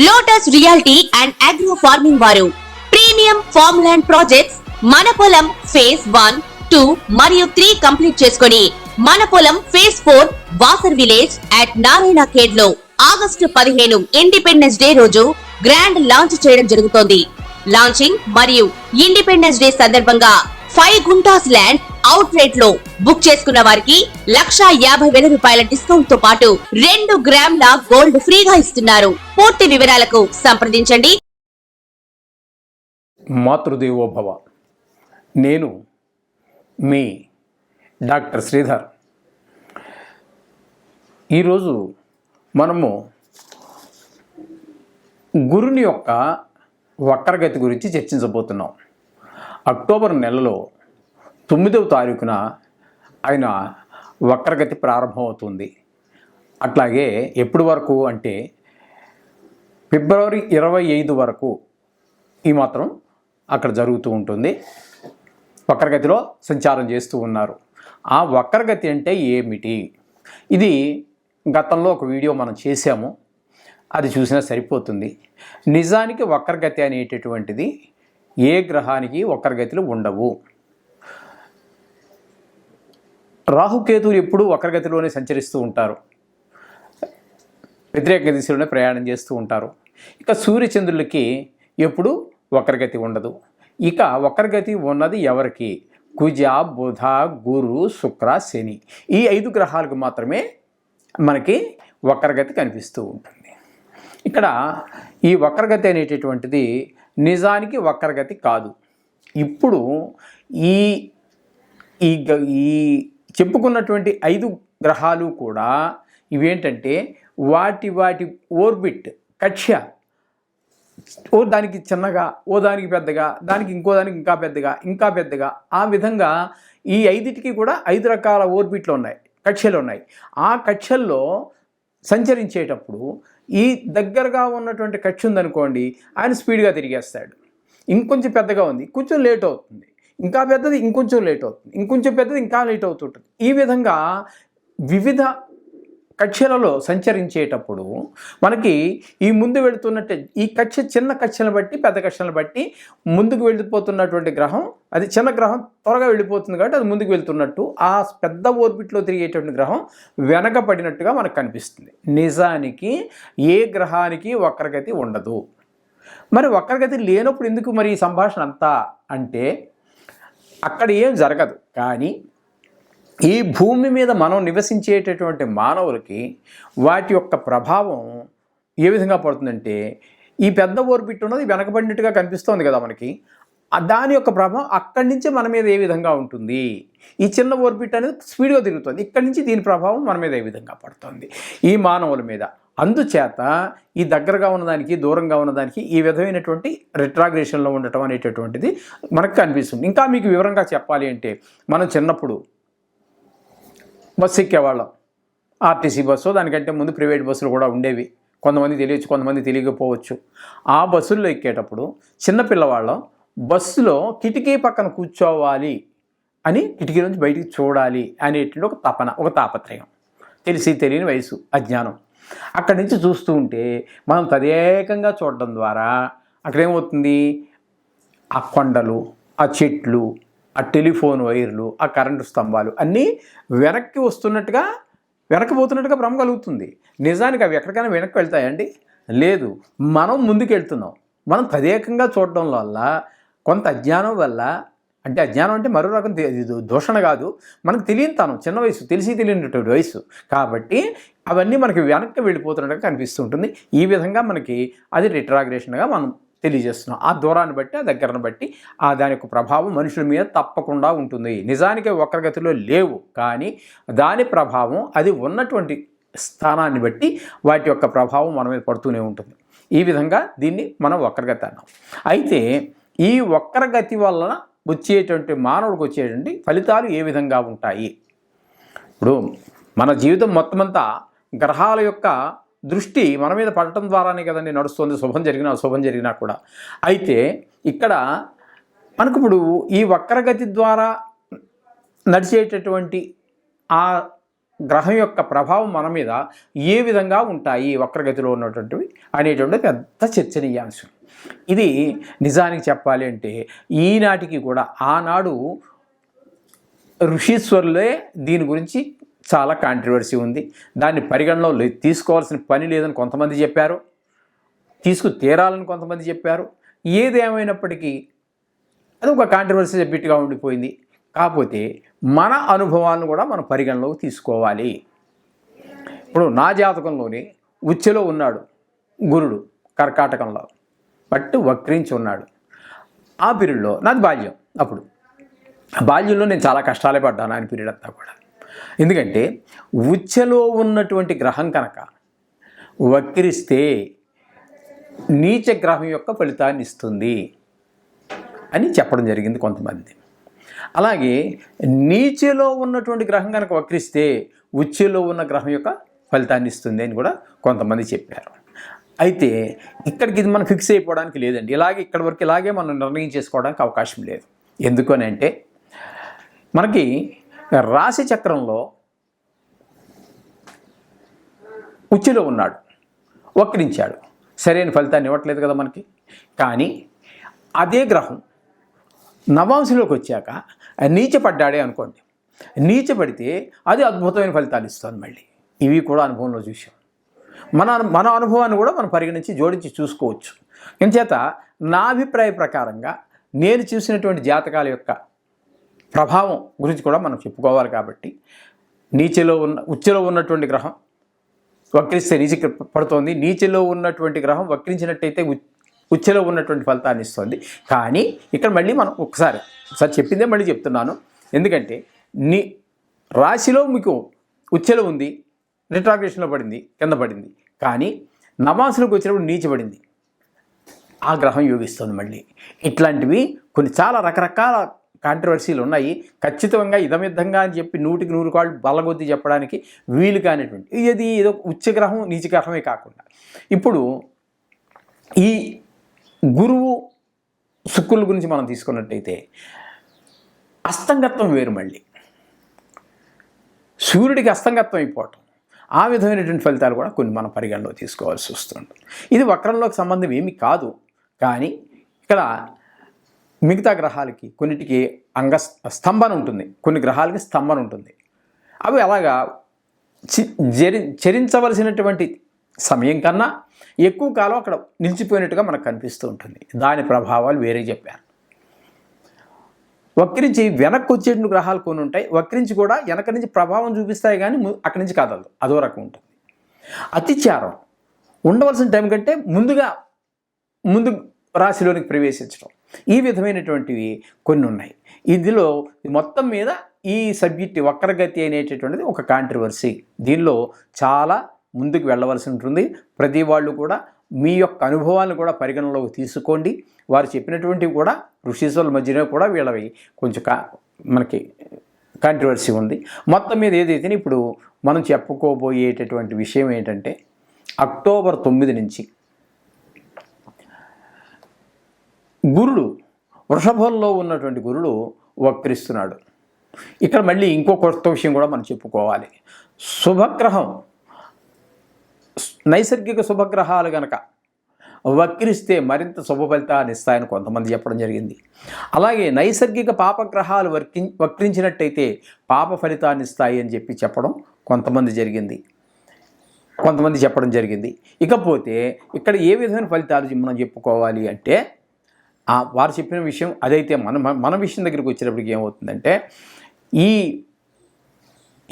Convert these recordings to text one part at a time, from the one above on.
Lotus reality and agro farming వారు premium farm land projects మన పొలం ఫేజ్ 1, 2 మరియు 3 కంప్లీట్ చేసుకొని మన పొలం phase 4 Wasar village at Narayana Khed లో ఆగస్టు 15 ఇండిపెండెన్స్ డే రోజు గ్రాండ్ లాంచ్ చేయడం జరుగుతోంది. లాంచింగ్ మరియు ఇండిపెండెన్స్ డే సందర్భంగా 5 గుంటాస్ ల్యాండ్ అవుట్ రేట్ లో బుక్ చేసుకున్న వారికి 1,50,000 రూపాయల డిస్కౌంట్ తో పాటు 2 గ్రాముల గోల్డ్ ఫ్రీగా ఇస్తున్నారు. పూర్తి వివరాలకు సంప్రదించండి. మాతృదేవోభవ. నేను మీ డాక్టర్ శ్రీధర్. ఈరోజు మనము గురుని యొక్క వక్రగతి గురించి చర్చించబోతున్నాం. అక్టోబర్ నెలలో 9వ తారీఖున ఆయన వక్రగతి ప్రారంభమవుతుంది. అట్లాగే ఎప్పటి వరకు అంటే ఫిబ్రవరి 25 వరకు ఈ మాత్రం అక్కడ జరుగుతూ ఉంటుంది. వక్రగతిలో సంచారం చేస్తూ ఉన్నారు. ఆ వక్రగతి అంటే ఏమిటి? ఇది గతంలో ఒక వీడియో మనం చేసాము, అది చూసినా సరిపోతుంది. నిజానికి వక్రగతి అనేటటువంటిది ఏ గ్రహానికి వక్రగతులు ఉండవు. రాహుకేతువులు ఎప్పుడూ వక్రగతిలోనే సంచరిస్తూ ఉంటారు, వ్యతిరేక దిశలోనే ప్రయాణం చేస్తూ ఉంటారు. ఇక సూర్యచంద్రులకి ఎప్పుడు వక్రగతి ఉండదు. ఇక వక్రగతి ఉన్నది ఎవరికి? కుజ, బుధ, గురు, శుక్ర, శని, ఈ 5 గ్రహాలకు మాత్రమే మనకి వక్రగతి కనిపిస్తూ ఉంటుంది. ఇక్కడ ఈ వక్రగతి అనేటటువంటిది నిజానికి వక్రగతి కాదు. ఇప్పుడు ఈ ఈ ఈ చెప్పుకున్నటువంటి 5 గ్రహాలు కూడా ఇవేంటంటే వాటి ఓర్బిట్, కక్ష్య, ఓ దానికి చిన్నగా, ఓ దానికి పెద్దగా, దానికి ఇంకో దానికి ఇంకా పెద్దగా, ఇంకా పెద్దగా, ఆ విధంగా ఈ 5టికి కూడా 5 రకాల ఓర్బిట్లు ఉన్నాయి, కక్ష్యలు ఉన్నాయి. ఆ కక్ష్యల్లో సంచరించేటప్పుడు ఈ దగ్గరగా ఉన్నటువంటి కక్ష ఉందనుకోండి, ఆయన స్పీడ్గా తిరిగేస్తాడు. ఇంకొంచెం పెద్దగా ఉంది, కొంచెం లేట్ అవుతుంది. ఇంకా పెద్దది ఇంకొంచెం లేట్ అవుతుంది, ఇంకొంచెం పెద్దది ఇంకా లేట్ అవుతుంటుంది. ఈ విధంగా వివిధ కక్షలలో సంచరించేటప్పుడు మనకి ఈ ముందు వెళుతున్నట్టే ఈ కక్ష, చిన్న కక్షలను బట్టి పెద్ద కక్షలను బట్టి ముందుకు వెళ్ళిపోతున్నటువంటి గ్రహం, అది చిన్న గ్రహం త్వరగా వెళ్ళిపోతుంది కాబట్టి అది ముందుకు వెళ్తున్నట్టు, ఆ పెద్ద ఓర్బిట్లో తిరిగేటువంటి గ్రహం వెనకపడినట్టుగా మనకు కనిపిస్తుంది. నిజానికి ఏ గ్రహానికి వక్రగతి ఉండదు. మరి వక్రగతి లేనప్పుడు ఎందుకు మరి ఈ సంభాషణ అంతా అంటే అక్కడ ఏం జరగదు. కానీ ఈ భూమి మీద మనం నివసించేటటువంటి మానవులకి వాటి యొక్క ప్రభావం ఏ విధంగా పడుతుందంటే, ఈ పెద్ద ఓర్బిట్ ఉన్నది వెనకబడినట్టుగా కనిపిస్తోంది కదా మనకి, దాని యొక్క ప్రభావం అక్కడి నుంచి మన మీద ఏ విధంగా ఉంటుంది. ఈ చిన్న ఓర్బిట్ అనేది స్పీడ్గా తిరుగుతుంది, ఇక్కడి నుంచి దీని ప్రభావం మన మీద ఏ విధంగా పడుతుంది ఈ మానవుల మీద. అందుచేత ఈ దగ్గరగా ఉన్నదానికి దూరంగా ఉన్నదానికి ఈ విధమైనటువంటి రిట్రాగ్రేషన్లో ఉండటం అనేటటువంటిది మనకు కనిపిస్తుంది. ఇంకా మీకు వివరంగా చెప్పాలి అంటే, మనం చిన్నప్పుడు బస్సు ఎక్కేవాళ్ళం. ఆర్టీసీ బస్సు, దానికంటే ముందు ప్రైవేట్ బస్సులు కూడా ఉండేవి. కొంతమంది తెలియచ్చు, కొంతమంది తెలియకపోవచ్చు. ఆ బస్సుల్లో ఎక్కేటప్పుడు చిన్నపిల్లవాళ్ళం బస్సులో కిటికీ పక్కన కూర్చోవాలి అని, కిటికీ నుంచి బయటికి చూడాలి అనేటువంటి ఒక తపన, ఒక తాపత్రయం, తెలిసి తెలియని వయసు, అజ్ఞానం. అక్కడి నుంచి చూస్తూ ఉంటే మనం తదేకంగా చూడడం ద్వారా అక్కడేమవుతుంది, ఆ కొండలు, ఆ చెట్లు, ఆ టెలిఫోన్ వైర్లు, ఆ కరెంటు స్తంభాలు అన్నీ వెనక్కి వస్తున్నట్టుగా, వెనక్కిపోతున్నట్టుగా భ్రమ కలుగుతుంది. నిజానికి అవి ఎక్కడికైనా వెనక్కి వెళ్తాయండి? లేదు, మనం ముందుకు వెళ్తున్నాం. మనం తదేకంగా చూడడం వల్ల కొంత అజ్ఞానం వల్ల, అంటే అజ్ఞానం అంటే మరో రకం దూషణ కాదు, మనకు తెలియనితనం, చిన్న వయసు, తెలిసి తెలియనటువంటి వయసు కాబట్టి అవన్నీ మనకి వెనక్కి వెళ్ళిపోతున్నట్టుగా కనిపిస్తూ ఉంటుంది. ఈ విధంగా మనకి అది రిట్రాగ్రేషన్గా మనం తెలియజేస్తున్నాం. ఆ దూరాన్ని బట్టి, ఆ దగ్గరను బట్టి దాని యొక్క ప్రభావం మనుషుల మీద తప్పకుండా ఉంటుంది. నిజానికి వక్రగతిలో లేవు, కానీ దాని ప్రభావం అది ఉన్నటువంటి స్థానాన్ని బట్టి వాటి యొక్క ప్రభావం మన మీద పడుతూనే ఉంటుంది. ఈ విధంగా దీన్ని మనం వక్రగతి అన్నాం. అయితే ఈ వక్రగతి వలన వచ్చేటువంటి మానవుడికి వచ్చేటువంటి ఫలితాలు ఏ విధంగా ఉంటాయి? ఇప్పుడు మన జీవితం మొత్తమంతా గ్రహాల యొక్క దృష్టి మన మీద పడటం ద్వారానే కదండి నడుస్తుంది, శుభం జరిగినా అశుభం జరిగినా కూడా. అయితే ఇక్కడ మనకు ఇప్పుడు ఈ వక్రగతి ద్వారా నడిచేటటువంటి ఆ గ్రహం యొక్క ప్రభావం మన మీద ఏ విధంగా ఉంటాయి వక్రగతిలో ఉన్నటువంటివి అనేటువంటి పెద్ద చర్చనీయాంశం. ఇది నిజానికి చెప్పాలి అంటే ఈనాటికి కూడా ఆనాడు ఋషీశ్వరులే దీని గురించి చాలా కాంట్రవర్సీ ఉంది. దాన్ని పరిగణలో తీసుకోవాల్సిన పని లేదని కొంతమంది చెప్పారు, తీరాలని కొంతమంది చెప్పారు. ఏదేమైనప్పటికీ అది ఒక కాంట్రవర్సీ బిట్గా ఉండిపోయింది. కాకపోతే మన అనుభవాలను కూడా మనం పరిగణలోకి తీసుకోవాలి. ఇప్పుడు నా జాతకంలోనే ఉచ్చెలో ఉన్నాడు గురుడు కర్కాటకంలో, బట్ వక్రించి ఉన్నాడు. ఆ పీరియడ్లో నాది బాల్యం. అప్పుడు బాల్యంలో నేను చాలా కష్టాలే పడ్డాను ఆయన పీరియడ్ అంతా కూడా. ఎందుకంటే ఉచ్చెలో ఉన్నటువంటి గ్రహం కనుక వక్రిస్తే నీచ గ్రహం యొక్క ఫలితాన్ని ఇస్తుంది అని చెప్పడం జరిగింది కొంతమంది. అలాగే నీచలో ఉన్నటువంటి గ్రహం కనుక వక్రిస్తే ఉచ్చెలో ఉన్న గ్రహం యొక్క ఫలితాన్ని ఇస్తుంది అని కూడా కొంతమంది చెప్పారు. అయితే ఇక్కడికి ఇది మనం ఫిక్స్ అయిపోవడానికి లేదండి. ఇక్కడి వరకు ఇలాగే మనం నిర్ణయం చేసుకోవడానికి అవకాశం లేదు. ఎందుకని అంటే మనకి రాశి చక్రంలో ఉచ్చులో ఉన్నాడు, వక్రించాడు, సరైన ఫలితాన్ని ఇవ్వట్లేదు కదా మనకి. కానీ అదే గ్రహం నవాంశంలోకి వచ్చాక నీచపడ్డాడే అనుకోండి, నీచపడితే అది అద్భుతమైన ఫలితాలు ఇస్తుంది మళ్ళీ. ఇవి కూడా అనుభవంలో చూసాం. మన అనుభవాన్ని కూడా మనం పరిగణించి జోడించి చూసుకోవచ్చు. ఇంచేత నా అభిప్రాయ ప్రకారంగా నేను చూసినటువంటి జాతకాల యొక్క ప్రభావం గురించి కూడా మనం చెప్పుకోవాలి. కాబట్టి ఉచ్చులో ఉన్నటువంటి గ్రహం వక్రిస్తే నీచకి పడుతోంది, నీచలో ఉన్నటువంటి గ్రహం వక్రించినట్టయితే ఉచ్చులో ఉన్నటువంటి ఫలితాన్ని ఇస్తుంది. కానీ ఇక్కడ మళ్ళీ మనం ఒకసారి చెప్పిందే మళ్ళీ చెప్తున్నాను. ఎందుకంటే రాశిలో మీకు ఉచ్చులో ఉంది, రిట్రాగ్రేషన్లో పడింది, కింద పడింది. కానీ నవాంశంలోకి వచ్చినప్పుడు నీచబడింది, ఆ గ్రహం యోగిస్తుంది మళ్ళీ. ఇట్లాంటివి కొన్ని చాలా రకరకాల కాంట్రవర్సీలు ఉన్నాయి. ఖచ్చితంగా ఇదమిద్దంగా అని చెప్పి 100కి 100 కాళ్ళు బల్లగొద్ది చెప్పడానికి వీలు కానిటువంటి ఇది ఏదో ఉచ్చగ్రహం నీచగ్రహమే కాకుండా ఇప్పుడు ఈ గురువు శుక్రుల గురించి మనం తీసుకున్నట్టయితే అస్తంగత్వం వేరు. మళ్ళీ సూర్యుడికి అస్తంగత్వం అయిపోవటం, ఆ విధమైనటువంటి ఫలితాలు కూడా కొన్ని మనం పరిగణలో తీసుకోవాల్సి వస్తుంది. ఇది వక్రంలోకి సంబంధం ఏమీ కాదు. కానీ ఇక్కడ మిగతా గ్రహాలకి కొన్నిటికి స్తంభన ఉంటుంది, కొన్ని గ్రహాలకి స్తంభన ఉంటుంది. అవి అలాగా చరించవలసినటువంటి సమయం కన్నా ఎక్కువ కాలం అక్కడ నిలిచిపోయినట్టుగా మనకు కనిపిస్తూ ఉంటుంది. దాని ప్రభావాలు వేరే చెప్పారు. వక్రించి వెనక్కి వచ్చేటువంటి గ్రహాలు కొన్ని ఉంటాయి, వక్రించి కూడా వెనక నుంచి ప్రభావం చూపిస్తాయి కానీ అక్కడి నుంచి కదలదు, అదో రకం ఉంటుంది. అతిచారం ఉండవలసిన టైం కంటే ముందు రాశిలోనికి ప్రవేశించడం, ఈ విధమైనటువంటివి కొన్ని ఉన్నాయి. ఇందులో మొత్తం మీద ఈ సబ్జెక్ట్ వక్రగతి అనేటటువంటిది ఒక కాంట్రవర్సీ. దీనిలో చాలా ముందుకు వెళ్ళవలసి ఉంటుంది. ప్రతి వాళ్ళు కూడా మీ యొక్క అనుభవాలను కూడా పరిగణనలోకి తీసుకోండి. వారు చెప్పినటువంటివి కూడా ఋషీశ్వరుల మధ్యనే కూడా వీళ్ళవి కొంచెం మనకి కాంట్రవర్సీ ఉంది. మొత్తం మీద ఏదైతే ఇప్పుడు మనం చెప్పుకోబోయేటటువంటి విషయం ఏంటంటే అక్టోబర్ 9 నుంచి గురుడు వృషభంలో ఉన్నటువంటి గురుడు వక్రిస్తున్నాడు. ఇక్కడ మళ్ళీ ఇంకో కొత్త విషయం కూడా మనం చెప్పుకోవాలి. శుభగ్రహం నైసర్గిక శుభగ్రహాలు కనుక వక్రిస్తే మరింత శుభ ఫలితాన్ని ఇస్తాయని కొంతమంది చెప్పడం జరిగింది. అలాగే నైసర్గిక పాపగ్రహాలు వక్రించినట్టయితే పాప ఫలితాన్ని ఇస్తాయి అని చెప్పడం కొంతమంది చెప్పడం జరిగింది. ఇకపోతే ఇక్కడ ఏ విధమైన ఫలితాలు మనం చెప్పుకోవాలి అంటే వారు చెప్పిన విషయం అదైతే మన విషయం దగ్గరికి వచ్చేటప్పటికి ఏమవుతుందంటే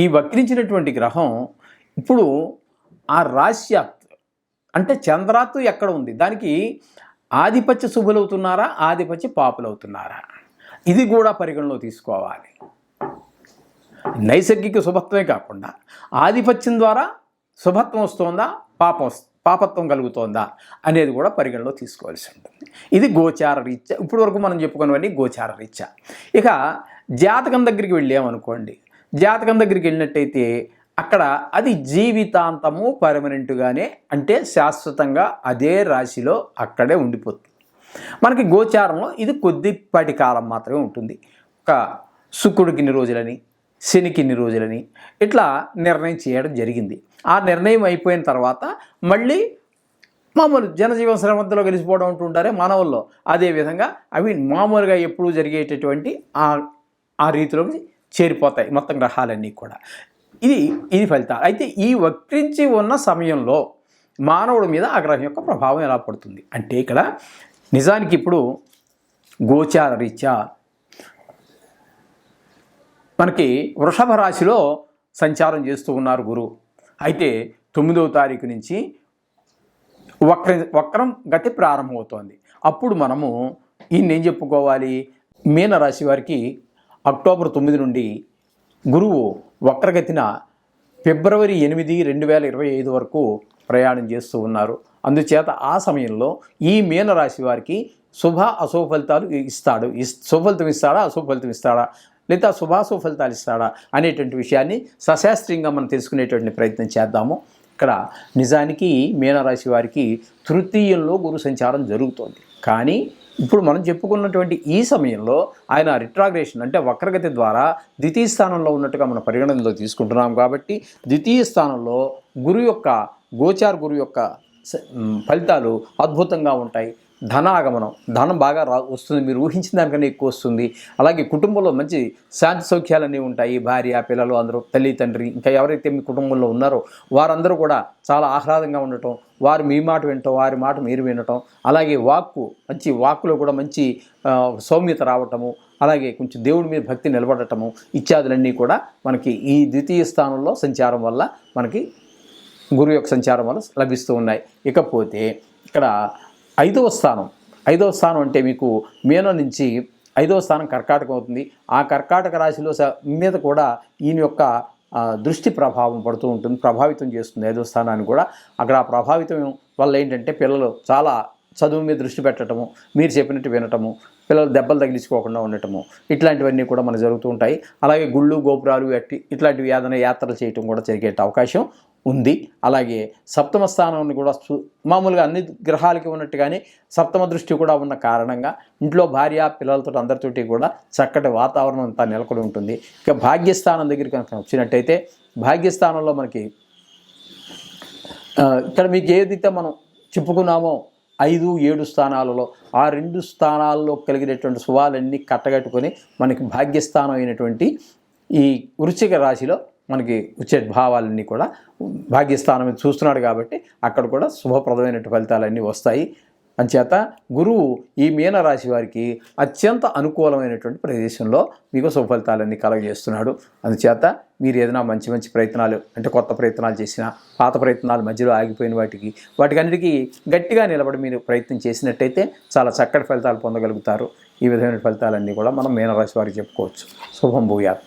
ఈ వక్రించినటువంటి గ్రహం ఇప్పుడు ఆ రాశ్యాత్ అంటే చంద్రాత్తు ఎక్కడ ఉంది, దానికి ఆధిపత్య శుభులవుతున్నారా, ఆధిపత్య పాపులవుతున్నారా, ఇది కూడా పరిగణలో తీసుకోవాలి. నైసర్గిక శుభత్వమే కాకుండా ఆధిపత్యం ద్వారా శుభత్వం వస్తుందా, పాపత్వం కలుగుతోందా అనేది కూడా పరిగణలో తీసుకోవాల్సి ఉంటుంది. ఇది గోచార రీత్యా ఇప్పుడు వరకు మనం చెప్పుకున్నవన్నీ గోచార రీత్యా. ఇక జాతకం దగ్గరికి వెళ్ళామనుకోండి, జాతకం దగ్గరికి వెళ్ళినట్టయితే అక్కడ అది జీవితాంతము పర్మనెంట్గానే అంటే శాశ్వతంగా అదే రాశిలో అక్కడే ఉండిపోతుంది. మనకి గోచారంలో ఇది కొద్దిపాటి కాలం మాత్రమే ఉంటుంది. ఒక శుక్రుడికి ఇన్ని రోజులని, శనికి ఇన్ని రోజులని ఇట్లా నిర్ణయం చేయడం జరిగింది. ఆ నిర్ణయం అయిపోయిన తర్వాత మళ్ళీ మామూలు జనజీవన శ్రమంతలో కలిసిపోవడం ఉంటుంటారే మానవుల్లో, అదేవిధంగా అవి మామూలుగా ఎప్పుడూ జరిగేటటువంటి ఆ రీతిలోకి చేరిపోతాయి మొత్తం గ్రహాలన్నీ కూడా. ఇది ఫలితాలు. అయితే ఈ వక్రించి ఉన్న సమయంలో మానవుడి మీద ఆ గ్రహం యొక్క ప్రభావం ఎలా పడుతుంది అంటే, ఇక్కడ నిజానికి ఇప్పుడు గోచార రీత్యా మనకి వృషభ రాశిలో సంచారం చేస్తూ ఉన్నారు గురువు. అయితే 9వ తారీఖు నుంచి వక్రం గతి ప్రారంభమవుతోంది. అప్పుడు మనము ఏం చెప్పుకోవాలి, మీనరాశి వారికి అక్టోబర్ 9 నుండి గురువు వక్రగతిన ఫిబ్రవరి 8, 2025 వరకు ప్రయాణం చేస్తూ ఉన్నారు. అందుచేత ఆ సమయంలో ఈ మీనరాశి వారికి శుభ అశుభ ఫలితాలు ఇస్తాడు. శుభఫలితం ఇస్తాడా, అశుభ ఫలితం ఇస్తాడా, లేదా శుభాశుభ ఫలితాలు ఇస్తాడా అనేటువంటి విషయాన్ని సశాస్త్రీయంగా మనం తెలుసుకునేటువంటి ప్రయత్నం చేద్దాము. ఇక్కడ నిజానికి మీనరాశి వారికి తృతీయంలో గురు సంచారం జరుగుతోంది. కానీ ఇప్పుడు మనం చెప్పుకున్నటువంటి ఈ సమయంలో ఆయన రిట్రాగ్రేషన్ అంటే వక్రగతి ద్వారా ద్వితీయ స్థానంలో ఉన్నట్టుగా మనం పరిగణనలో తీసుకుంటున్నాం. కాబట్టి ద్వితీయ స్థానంలో గోచార గురు యొక్క ఫలితాలు అద్భుతంగా ఉంటాయి. ధనాగమనం, ధనం బాగా వస్తుంది, మీరు ఊహించిన దానికన్నా ఎక్కువ వస్తుంది. అలాగే కుటుంబంలో మంచి శాంతి సౌఖ్యాలన్నీ ఉంటాయి. భార్య, పిల్లలు అందరూ, తల్లి, తండ్రి, ఇంకా ఎవరైతే మీ కుటుంబంలో ఉన్నారో వారందరూ కూడా చాలా ఆహ్లాదంగా ఉండటం, వారు మీ మాట వినటం, వారి మాట మీరు వినటం, అలాగే వాక్కులో కూడా మంచి సౌమ్యత రావటము, అలాగే కొంచెం దేవుడి మీద భక్తి నిలబడటము ఇత్యాదులన్నీ కూడా మనకి ఈ ద్వితీయ స్థానంలో సంచారం వల్ల మనకి గురువు యొక్క సంచారం వల్ల లభిస్తూ ఉన్నాయి. ఇకపోతే ఇక్కడ 5వ స్థానం అంటే మీకు మీనం నుంచి 5వ స్థానం కర్కాటకం అవుతుంది. ఆ కర్కాటక రాశిలో మీద కూడా ఈయన యొక్క దృష్టి ప్రభావం పడుతూ ఉంటుంది, ప్రభావితం చేస్తుంది 5వ స్థానాన్ని కూడా. అక్కడ ఆ ప్రభావితం వల్ల ఏంటంటే పిల్లలు చాలా చదువు మీద దృష్టి పెట్టడము, మీరు చెప్పినట్టు వినటము, పిల్లలు దెబ్బలు తగిలించుకోకుండా ఉండటము, ఇట్లాంటివన్నీ కూడా మనకు జరుగుతూ ఉంటాయి. అలాగే గుళ్ళు, గోపురాలు ఇట్లాంటివి ఏదైనా యాత్రలు చేయటం కూడా జరిగే అవకాశం ఉంది. అలాగే 7వ స్థానాన్ని కూడా మామూలుగా అన్ని గ్రహాలకి ఉన్నట్టుగానే 7వ దృష్టి కూడా ఉన్న కారణంగా ఇంట్లో భార్య, పిల్లలతో అందరితోటి కూడా చక్కటి వాతావరణం అంతా నెలకొని ఉంటుంది. ఇక భాగ్యస్థానం దగ్గరికి కనుక వచ్చినట్టయితే భాగ్యస్థానంలో మనకి ఇక్కడ మీకు ఏదైతే మనం చెప్పుకున్నామో 5, 7 స్థానాలలో ఆ 2 స్థానాల్లో కలిగినటువంటి శుభాలన్నీ కట్టగట్టుకొని మనకి భాగ్యస్థానం అయినటువంటి ఈ వృశ్చిక రాశిలో మనకి వచ్చే భావాలన్నీ కూడా భాగ్యస్థానం చూస్తున్నాడు కాబట్టి అక్కడ కూడా శుభప్రదమైన ఫలితాలన్నీ వస్తాయి. అంచేత గురువు ఈ మీనరాశి వారికి అత్యంత అనుకూలమైనటువంటి ప్రదేశంలో మీకు శుభఫలితాలన్నీ కలగజేస్తున్నాడు. అందుచేత మీరు ఏదైనా మంచి ప్రయత్నాలు అంటే కొత్త ప్రయత్నాలు చేసినా, పాత ప్రయత్నాలు మధ్యలో ఆగిపోయిన వాటికన్నిటికీ గట్టిగా నిలబడి మీరు ప్రయత్నం చేసినట్టయితే చాలా చక్కటి ఫలితాలు పొందగలుగుతారు. ఈ విధమైన ఫలితాలన్నీ కూడా మనం మీనరాశి వారికి చెప్పుకోవచ్చు. శుభం భూయాత్.